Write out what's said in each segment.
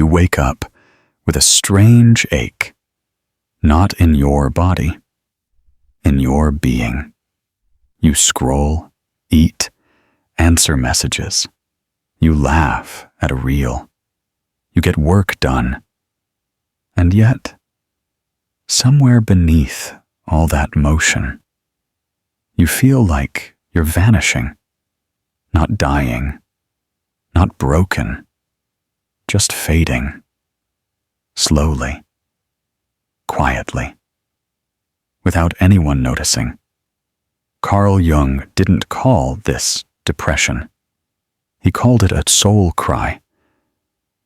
you wake up with a strange ache, not in your body, in your being. You scroll, eat, answer messages. You laugh at a reel. You get work done. And yet, somewhere beneath all that motion, you feel like you're vanishing, not dying, not broken, just fading, slowly, quietly, without anyone noticing. Carl Jung didn't call this depression. He called it a soul cry,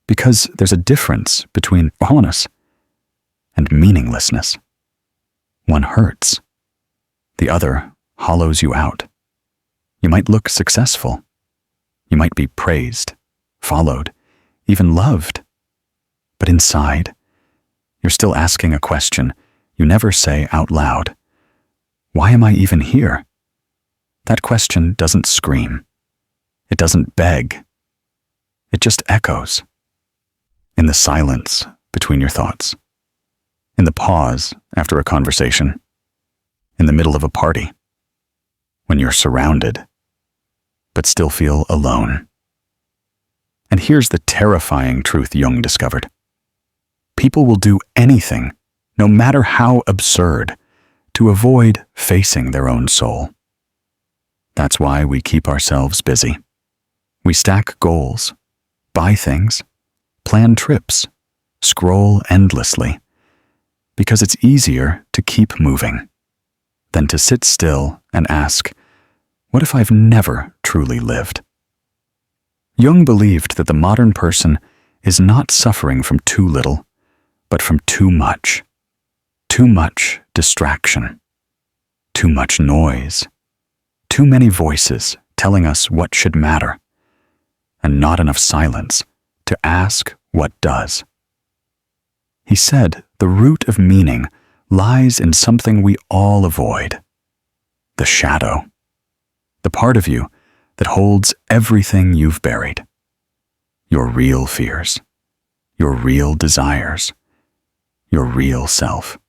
because there's a difference between hollowness and meaninglessness. One hurts. The other hollows you out. You might look successful. You might be praised, followed, even loved. But inside, you're still asking a question you never say out loud. Why am I even here? That question doesn't scream. It doesn't beg. It just echoes. In the silence between your thoughts. In the pause after a conversation. In the middle of a party. When you're surrounded, but still feel alone. And here's the terrifying truth Jung discovered. People will do anything, no matter how absurd, to avoid facing their own soul. That's why we keep ourselves busy. We stack goals, buy things, plan trips, scroll endlessly, because it's easier to keep moving than to sit still and ask, what if I've never truly lived? Jung believed that the modern person is not suffering from too little, but from too much. Too much distraction. Too much noise. Too many voices telling us what should matter, and not enough silence to ask what does. He said the root of meaning lies in something we all avoid, the shadow, the part of you that holds everything you've buried, your real fears, your real desires, your real self.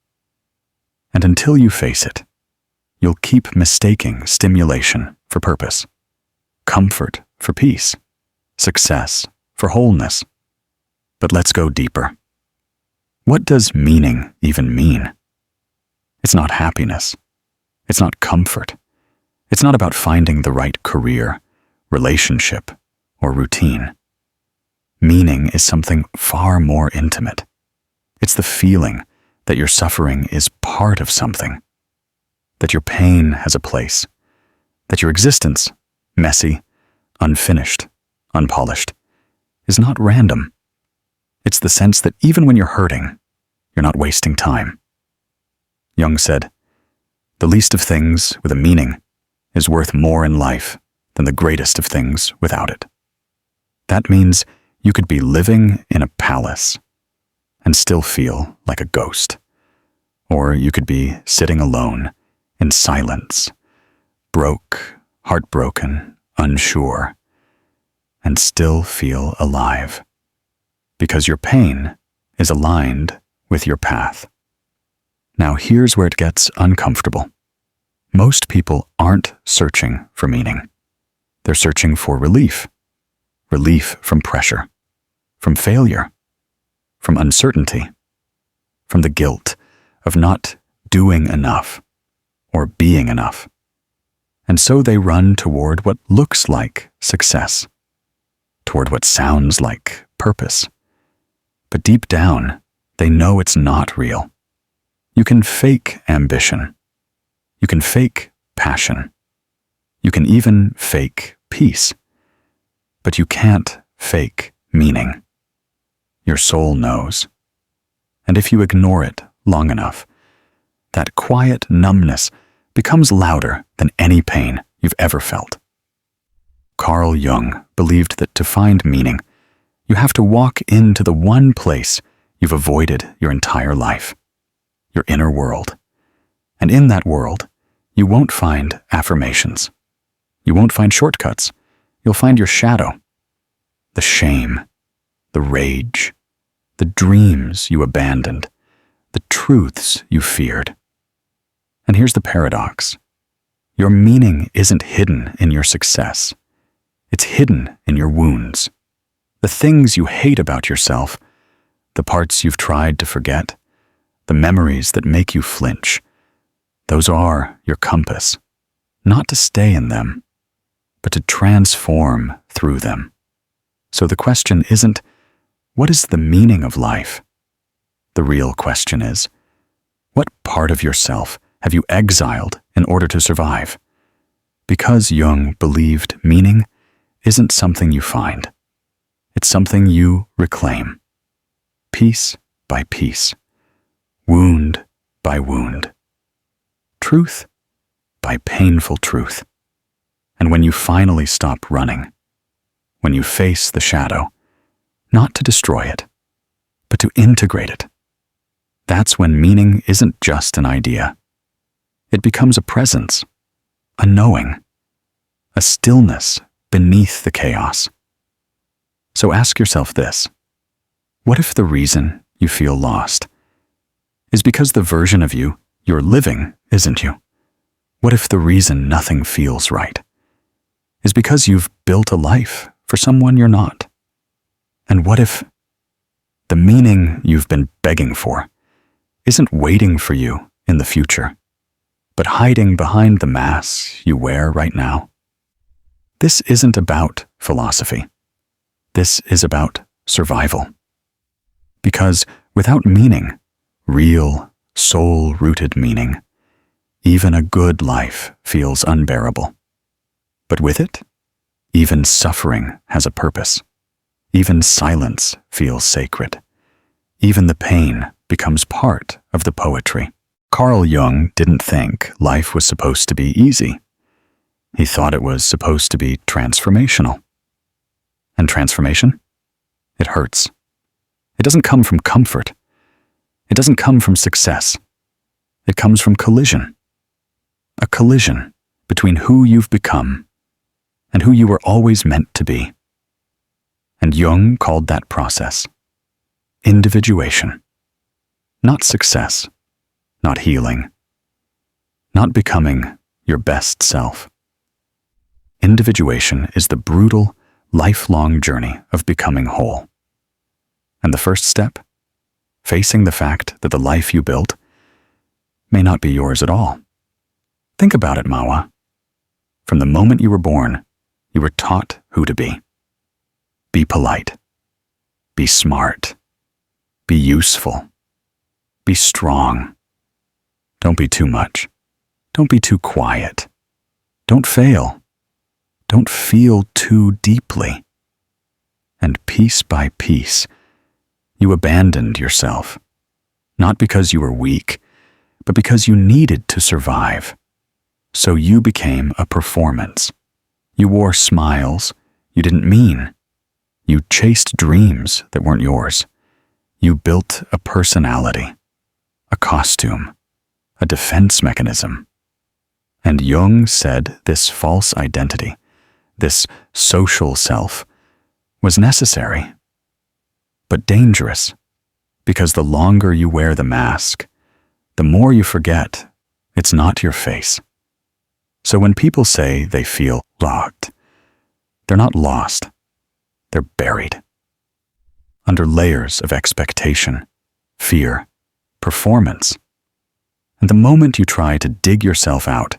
And until you face it, you'll keep mistaking stimulation for purpose, comfort for peace, success for wholeness. But let's go deeper. What does meaning even mean? It's not happiness. It's not comfort. It's not about finding the right career, relationship, or routine. Meaning is something far more intimate. It's the feeling that your suffering is part of something, that your pain has a place, that your existence, messy, unfinished, unpolished, is not random. It's the sense that even when you're hurting, you're not wasting time. Jung said, "The least of things with a meaning is worth more in life than the greatest of things without it." That means you could be living in a palace and still feel like a ghost. Or you could be sitting alone in silence, broke, heartbroken, unsure, and still feel alive. Because your pain is aligned with your path. Now here's where it gets uncomfortable. Most people aren't searching for meaning. They're searching for relief. Relief from pressure, from failure, from uncertainty, from the guilt of not doing enough or being enough. And so they run toward what looks like success, toward what sounds like purpose. But deep down, they know it's not real. You can fake ambition. You can fake passion. You can even fake peace. But you can't fake meaning. Your soul knows. And if you ignore it long enough, that quiet numbness becomes louder than any pain you've ever felt. Carl Jung believed that to find meaning, you have to walk into the one place you've avoided your entire life, your inner world. And in that world, you won't find affirmations. You won't find shortcuts. You'll find your shadow, the shame, the rage, the dreams you abandoned, the truths you feared. And here's the paradox. Your meaning isn't hidden in your success. It's hidden in your wounds. The things you hate about yourself, the parts you've tried to forget, the memories that make you flinch, those are your compass, not to stay in them, but to transform through them. So the question isn't, what is the meaning of life? The real question is, what part of yourself have you exiled in order to survive? Because Jung believed meaning isn't something you find. It's something you reclaim, piece by piece, wound by wound, truth by painful truth. And when you finally stop running, when you face the shadow, not to destroy it, but to integrate it, that's when meaning isn't just an idea. It becomes a presence, a knowing, a stillness beneath the chaos. So ask yourself this: what if the reason you feel lost is because the version of you you're living isn't you? What if the reason nothing feels right is because you've built a life for someone you're not? And what if the meaning you've been begging for isn't waiting for you in the future, but hiding behind the mask you wear right now? This isn't about philosophy. This is about survival. Because without meaning, real, soul-rooted meaning, even a good life feels unbearable. But with it, even suffering has a purpose. Even silence feels sacred. Even the pain becomes part of the poetry. Carl Jung didn't think life was supposed to be easy. He thought it was supposed to be transformational. And transformation? It hurts. It doesn't come from comfort. It doesn't come from success. It comes from collision. A collision between who you've become and who you were always meant to be. And Jung called that process individuation. Not success, not healing, not becoming your best self. Individuation is the brutal, lifelong journey of becoming whole. And the first step, facing the fact that the life you built may not be yours at all. Think about it, Mawa. From the moment you were born, you were taught who to be. Be polite. Be smart. Be useful. Be strong. Don't be too much. Don't be too quiet. Don't fail. Don't feel too deeply. And piece by piece, you abandoned yourself. Not because you were weak, but because you needed to survive. So you became a performance. You wore smiles you didn't mean. You chased dreams that weren't yours. You built a personality, a costume, a defense mechanism. And Jung said this false identity, this social self, was necessary, but dangerous, because the longer you wear the mask, the more you forget it's not your face. So when people say they feel locked, they're not lost, they're buried. Under layers of expectation, fear, performance. And the moment you try to dig yourself out,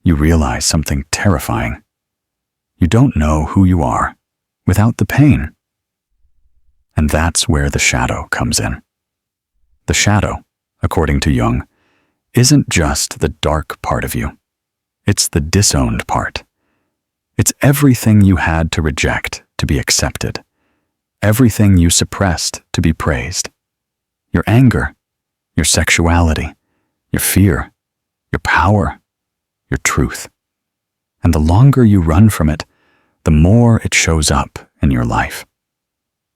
you realize something terrifying. You don't know who you are without the pain. And that's where the shadow comes in. The shadow, according to Jung, isn't just the dark part of you. It's the disowned part. It's everything you had to reject to be accepted. Everything you suppressed to be praised. Your anger, your sexuality, your fear, your power, your truth. And the longer you run from it, the more it shows up in your life.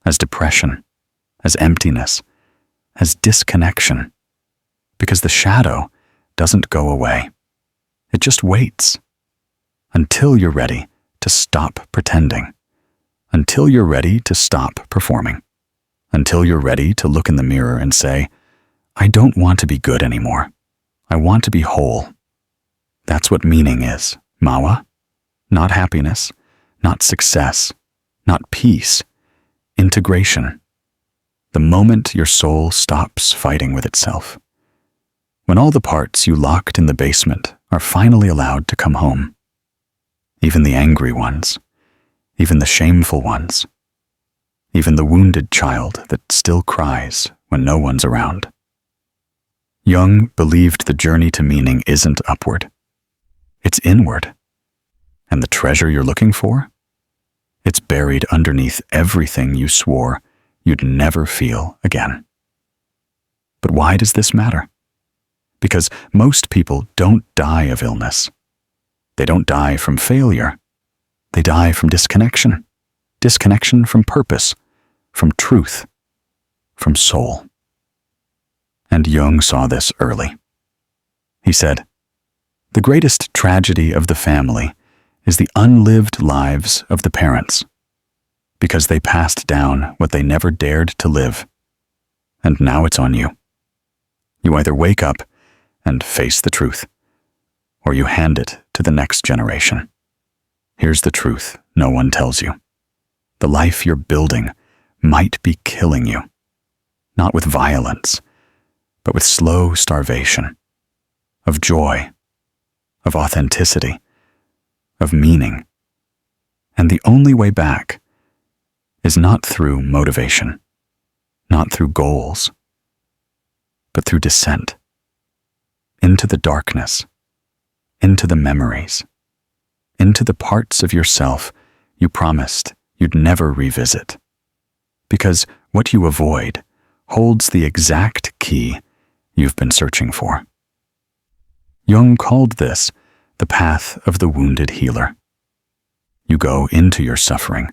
As depression, as emptiness, as disconnection. Because the shadow doesn't go away. It just waits. Until you're ready to stop pretending. Until you're ready to stop performing. until you're ready to look in the mirror and say, I don't want to be good anymore. I want to be whole. That's what meaning is, Mawa. Not happiness, not success, not peace. Integration. The moment your soul stops fighting with itself. When all the parts you locked in the basement are finally allowed to come home. Even the angry ones, even the shameful ones, even the wounded child that still cries when no one's around. Jung believed the journey to meaning isn't upward. It's inward. And the treasure you're looking for? It's buried underneath everything you swore you'd never feel again. But why does this matter? Because most people don't die of illness. They don't die from failure. They die from disconnection. Disconnection from purpose, from truth, from soul. And Jung saw this early. He said, the greatest tragedy of the family is the unlived lives of the parents, because they passed down what they never dared to live. And now it's on you. You either wake up and face the truth, or you hand it to the next generation. Here's the truth no one tells you. The life you're building might be killing you, not with violence, but with slow starvation, of joy, of authenticity, of meaning. And the only way back is not through motivation, not through goals, but through descent, into the darkness, into the memories, into the parts of yourself you promised you'd never revisit. Because what you avoid holds the exact key you've been searching for. Jung called this the path of the wounded healer. You go into your suffering,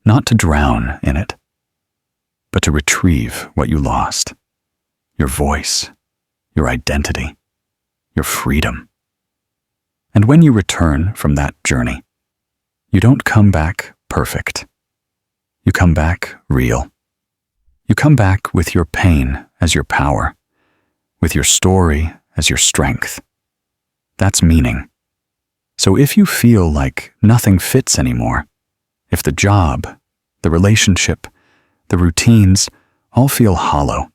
not to drown in it, but to retrieve what you lost, your voice, your identity, your freedom. And when you return from that journey, you don't come back perfect. You come back real. You come back with your pain as your power, with your story as your strength. That's meaning. So if you feel like nothing fits anymore, if the job, the relationship, the routines all feel hollow,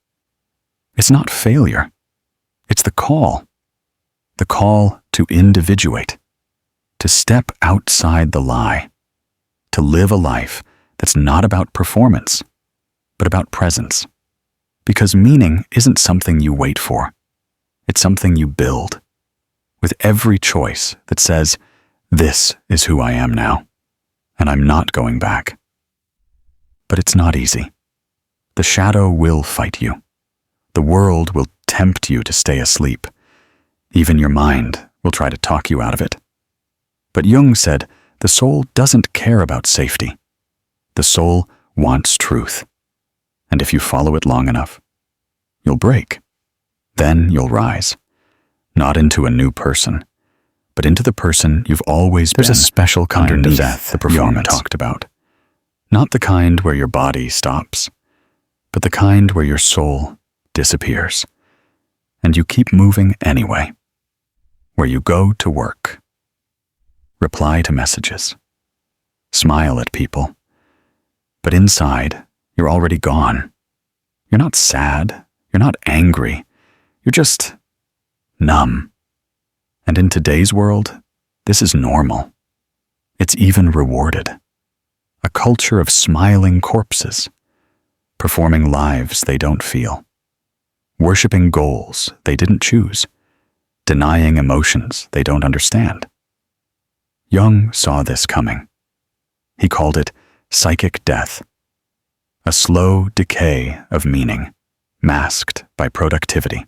it's not failure. It's the call to individuate, to step outside the lie, to live a life that's not about performance, but about presence. Because meaning isn't something you wait for. It's something you build, with every choice that says, this is who I am now, and I'm not going back. But it's not easy. The shadow will fight you. The world will tempt you to stay asleep. Even your mind will try to talk you out of it. But Jung said the soul doesn't care about safety. The soul wants truth. And if you follow it long enough, you'll break. Then you'll rise. Not into a new person, but into the person you've always been. There's a special kind of death the performance Jung talked about. Not the kind where your body stops, but the kind where your soul disappears. And you keep moving anyway. Where you go to work, reply to messages, smile at people, but inside, you're already gone. You're not sad, you're not angry, you're just numb. And in today's world, this is normal. It's even rewarded. A culture of smiling corpses, performing lives they don't feel, worshiping goals they didn't choose, denying emotions they don't understand. Jung saw this coming. He called it psychic death, a slow decay of meaning, masked by productivity.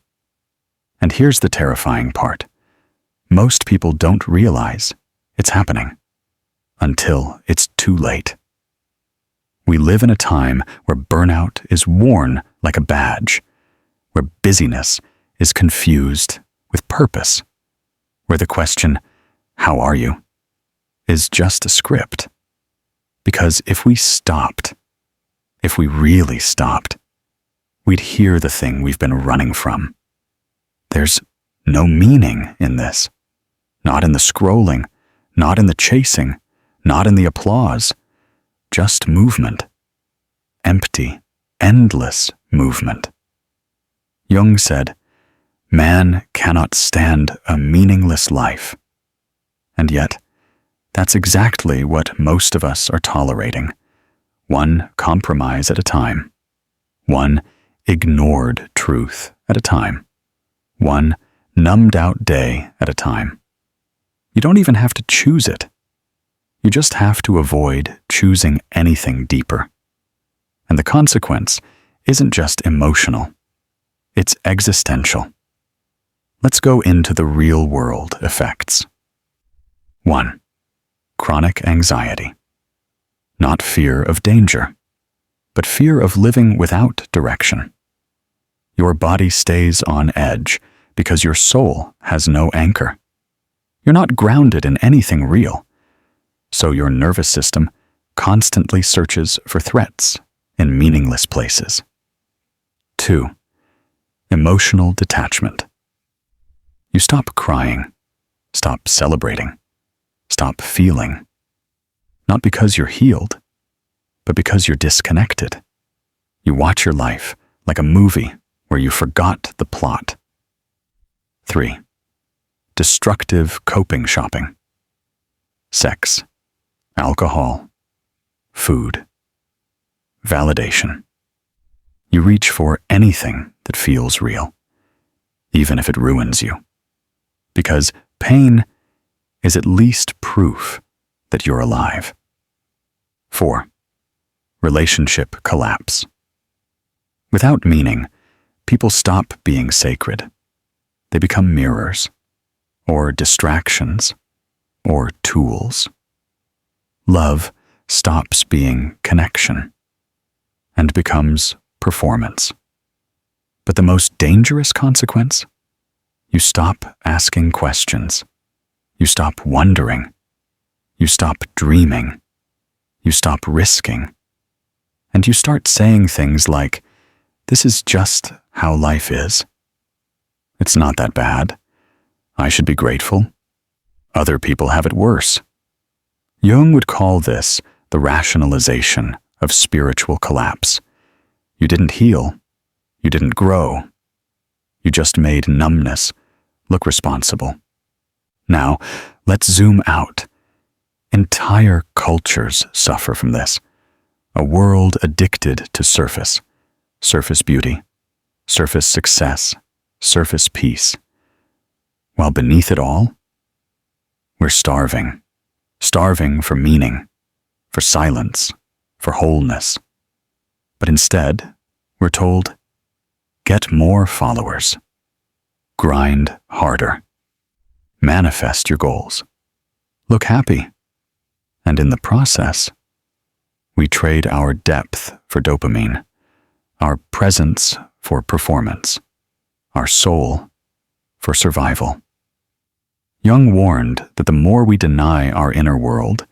And here's the terrifying part. Most people don't realize it's happening until it's too late. We live in a time where burnout is worn like a badge, where busyness is confused with purpose, where the question, "How are you?" is just a script. Because if we stopped, If we really stopped, we'd hear the thing we've been running from. There's no meaning in this. Not in the scrolling, not in the chasing, not in the applause. Just movement. Empty, endless movement. Jung said, "Man cannot stand a meaningless life." And yet, that's exactly what most of us are tolerating. One compromise at a time. One ignored truth at a time. One numbed out day at a time. You don't even have to choose it. You just have to avoid choosing anything deeper. And the consequence isn't just emotional. It's existential. Let's go into the real-world effects. 1. Chronic anxiety. Not fear of danger, but fear of living without direction. Your body stays on edge because your soul has no anchor. You're not grounded in anything real, so your nervous system constantly searches for threats in meaningless places. 2. Emotional detachment. You stop crying, stop celebrating, stop feeling. Not because you're healed, but because you're disconnected. You watch your life like a movie where you forgot the plot. 3. Destructive coping shopping. Sex, alcohol, food, validation. You reach for anything that feels real, even if it ruins you. Because pain is at least proof that you're alive. 4. Relationship collapse. Without meaning, people stop being sacred. They become mirrors, or distractions, or tools. Love stops being connection and becomes performance. But the most dangerous consequence? You stop asking questions. You stop wondering. You stop dreaming. You stop risking. And you start saying things like, "This is just how life is. It's not that bad. I should be grateful. Other people have it worse." Jung would call this the rationalization of spiritual collapse. You didn't heal. You didn't grow. You just made numbness look responsible. Now, let's zoom out. Entire cultures suffer from this. A world addicted to surface beauty, surface success, surface peace. While beneath it all, we're starving for meaning, for silence, for wholeness. But instead, we're told, get more followers, grind harder, manifest your goals, look happy. And in the process, we trade our depth for dopamine, our presence for performance, our soul for survival. Jung warned that the more we deny our inner world,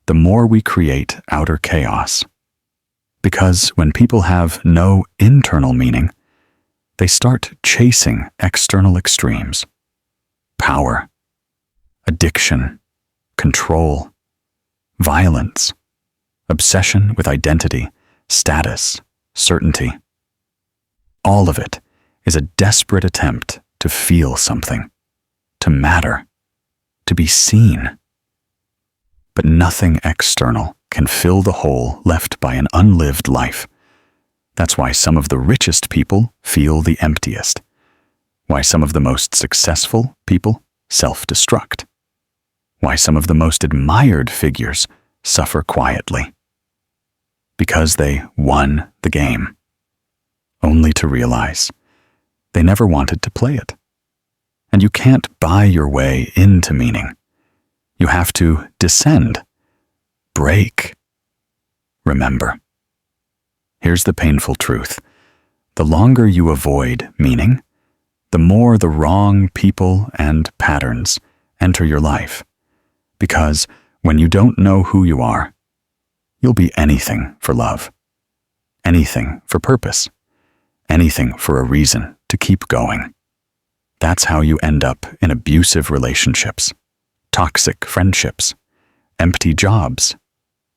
the more we create outer chaos. Because when people have no internal meaning, they start chasing external extremes. Power, addiction, control, violence, obsession with identity, status, certainty. All of it is a desperate attempt to feel something, to matter, to be seen. But nothing external can fill the hole left by an unlived life. That's why some of the richest people feel the emptiest. Why some of the most successful people self-destruct. Why some of the most admired figures suffer quietly. Because they won the game, only to realize they never wanted to play it. And you can't buy your way into meaning. You have to descend, break. Remember, here's the painful truth. The longer you avoid meaning, the more the wrong people and patterns enter your life. Because when you don't know who you are, you'll be anything for love. anything for purpose, anything for a reason to keep going. That's how you end up in abusive relationships, toxic friendships, empty jobs,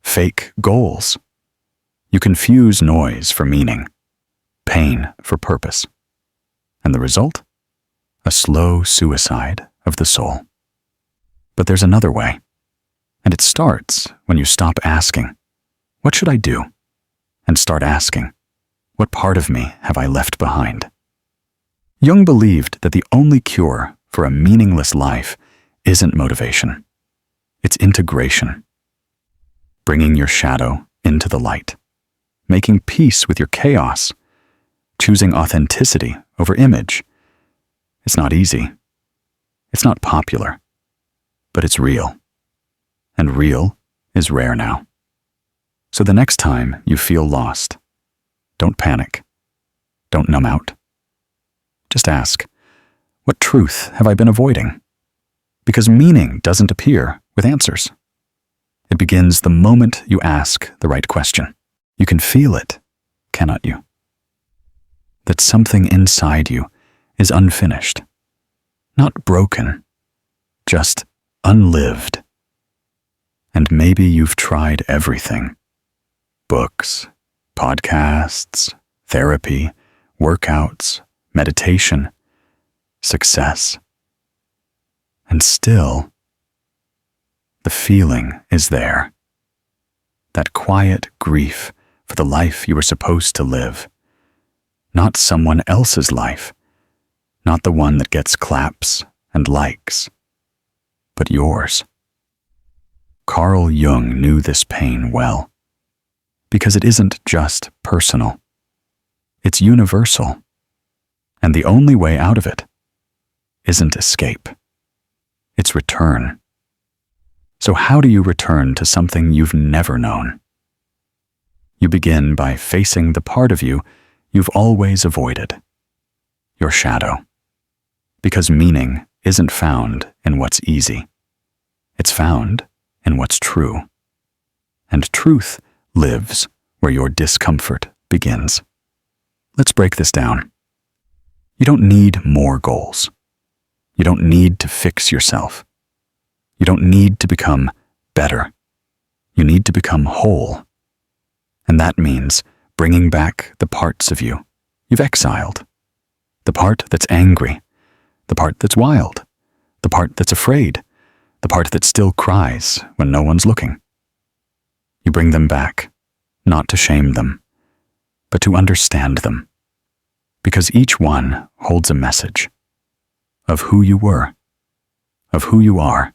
fake goals. You confuse noise for meaning, pain for purpose. And the result? A slow suicide of the soul. But there's another way. And it starts when you stop asking, "What should I do?" and start asking, "What part of me have I left behind?" Jung believed that the only cure for a meaningless life isn't motivation. It's integration. Bringing your shadow into the light. Making peace with your chaos. Choosing authenticity over image. It's not easy. It's not popular. But it's real. And real is rare now. So the next time you feel lost, don't panic. Don't numb out. Just ask, what truth have I been avoiding? Because meaning doesn't appear with answers. It begins the moment you ask the right question. You can feel it, cannot you? That something inside you is unfinished. Not broken, just unlived. And maybe you've tried everything. Books, podcasts, therapy, workouts, meditation, success. And still, the feeling is there. That quiet grief for the life you were supposed to live. Not someone else's life. Not the one that gets claps and likes. But yours. Carl Jung knew this pain well. Because it isn't just personal. It's universal. And the only way out of it isn't escape. It's return. So how do you return to something you've never known? You begin by facing the part of you you've always avoided. Your shadow. Because meaning isn't found in what's easy. It's found in what's true. And truth lives where your discomfort begins. Let's break this down. You don't need more goals. You don't need to fix yourself. You don't need to become better. You need to become whole. And that means bringing back the parts of you you've exiled. The part that's angry. The part that's wild. The part that's afraid. The part that still cries when no one's looking. You bring them back, not to shame them, but to understand them. Because each one holds a message of who you were, of who you are,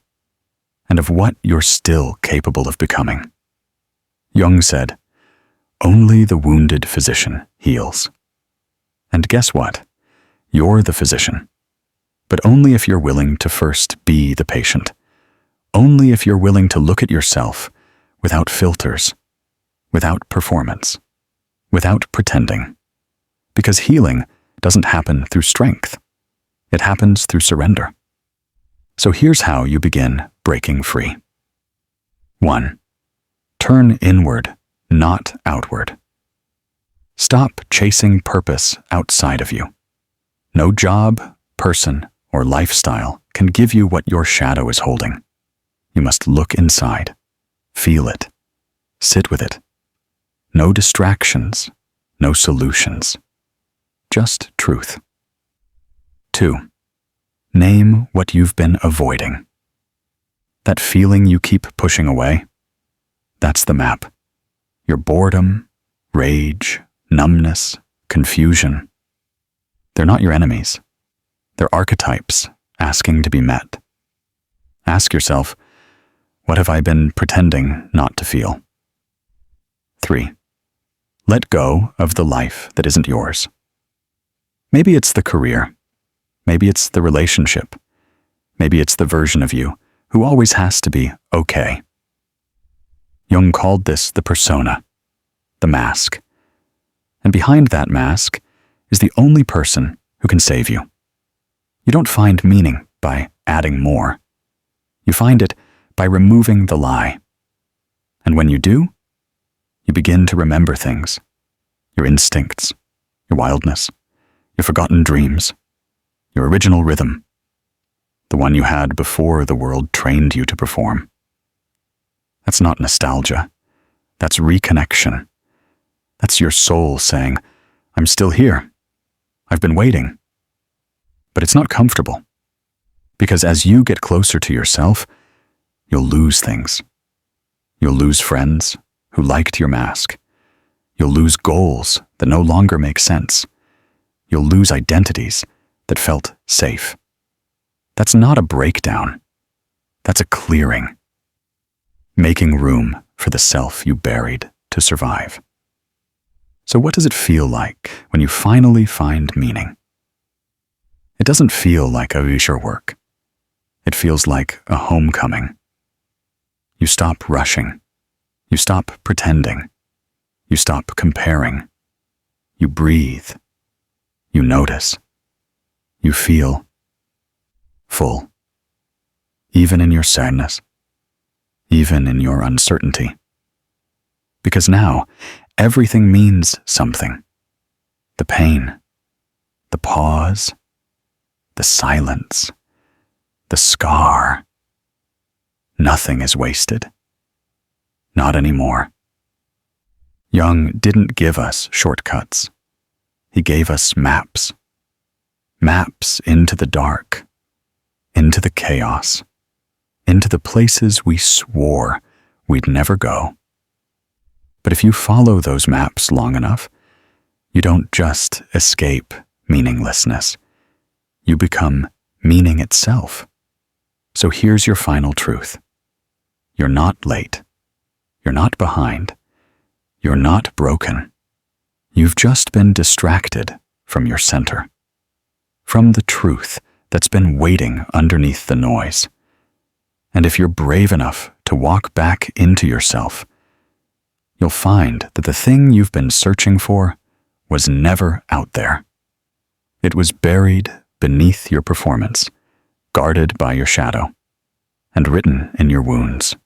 and of what you're still capable of becoming. Jung said, "Only the wounded physician heals." And guess what? You're the physician. But only if you're willing to first be the patient. Only if you're willing to look at yourself without filters, without performance, without pretending. Because healing doesn't happen through strength. It happens through surrender. So here's how you begin breaking free. 1. Turn inward, not outward. Stop chasing purpose outside of you. No job, person, or lifestyle can give you what your shadow is holding. You must look inside, feel it, sit with it. No distractions, no solutions. Just truth. 2. Name what you've been avoiding. That feeling you keep pushing away, that's the map. Your boredom, rage, numbness, confusion. They're not your enemies. They're archetypes asking to be met. Ask yourself, what have I been pretending not to feel? 3. Let go of the life that isn't yours. Maybe it's the career. Maybe it's the relationship. Maybe it's the version of you who always has to be okay. Jung called this the persona, the mask. And behind that mask is the only person who can save you. You don't find meaning by adding more. You find it by removing the lie. And when you do, you begin to remember things. your instincts, your wildness, your forgotten dreams, your original rhythm, the one you had before the world trained you to perform. That's not nostalgia. That's reconnection. That's your soul saying, I'm still here. I've been waiting. But it's not comfortable. Because as you get closer to yourself, you'll lose things. You'll lose friends who liked your mask. You'll lose goals that no longer make sense. You'll lose identities that felt safe. That's not a breakdown. That's a clearing. Making room for the self you buried to survive. So what does it feel like when you finally find meaning? It doesn't feel like a leisure work. It feels like a homecoming. You stop rushing. You stop pretending. You stop comparing. You breathe. You notice. You feel full. Even in your sadness. Even in your uncertainty. Because now, everything means something. The pain, the pause, the silence, the scar. Nothing is wasted. Not anymore. Jung didn't give us shortcuts. He gave us maps. Maps into the dark, into the chaos, into the places we swore we'd never go. But if you follow those maps long enough, you don't just escape meaninglessness. You become meaning itself. So here's your final truth. You're not late. You're not behind. You're not broken. You've just been distracted from your center, from the truth that's been waiting underneath the noise. And if you're brave enough to walk back into yourself, you'll find that the thing you've been searching for was never out there. It was buried beneath your performance, guarded by your shadow, and written in your wounds.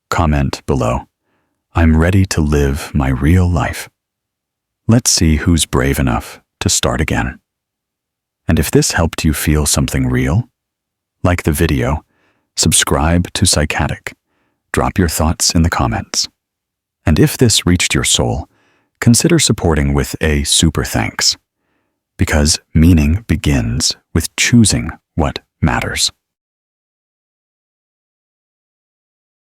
Comment below, I'm ready to live my real life. Let's see who's brave enough to start again. And if this helped you feel something real, like the video, subscribe to Psychatic, drop your thoughts in the comments. And if this reached your soul, consider supporting with a super thanks. Because meaning begins with choosing what matters.